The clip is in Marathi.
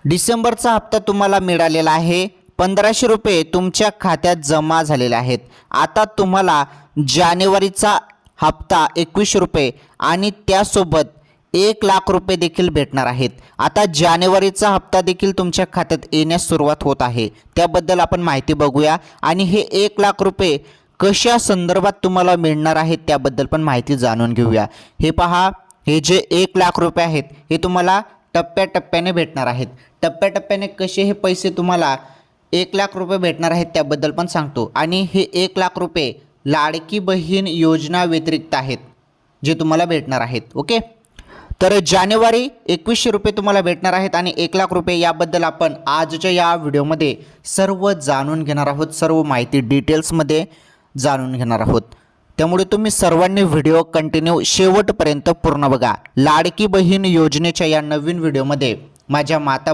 डिसेंबरचा हप्ता तुम्हाला मिळालेला आहे। 1500 रुपये तुमच्या खात्यात जमा झालेले आहेत। आता तुम्हाला जानेवारीचा हप्ता 2100 रुपये आणि त्यासोबत 1,00,000 रुपये देखील भेटणार आहेत। आता जानेवारीचा हप्ता देखील तुमच्या खात्यात येण्यास सुरुवात होत आहे, त्याबद्दल आपण माहिती बघूया आणि हे 1,00,000 रुपये कशा संदर्भात तुम्हाला मिळणार आहेत त्याबद्दल पण माहिती जाणून घेऊया। हे पहा, हे जे 1,00,000 रुपये आहेत हे तुम्हाला टप्प्याटप्प्याने भेटणार आहेत। टप्प्याटप्प्याने कसे हे पैसे तुम्हाला 1,00,000 रुपये भेटणार आहेत त्याबद्दल पण सांगतो। आणि हे 1,00,000 रुपये लाडकी बहीण योजना व्यतिरिक्त आहेत जे तुम्हाला भेटणार आहेत। ओके, तर जानेवारी 2100 रुपये तुम्हाला भेटणार आहेत आणि 1,00,000 रुपये याबद्दल आपण आजच्या या व्हिडिओमध्ये सर्व जाणून घेणार आहोत। सर्व माहिती डिटेल्समध्ये जाणून घेणार आहोत, त्यामुळे तुम्ही सर्वांनी व्हिडिओ कंटिन्यू शेवटपर्यंत पूर्ण बघा। लाडकी बहीण योजनेच्या या नवीन व्हिडिओमध्ये माझ्या माता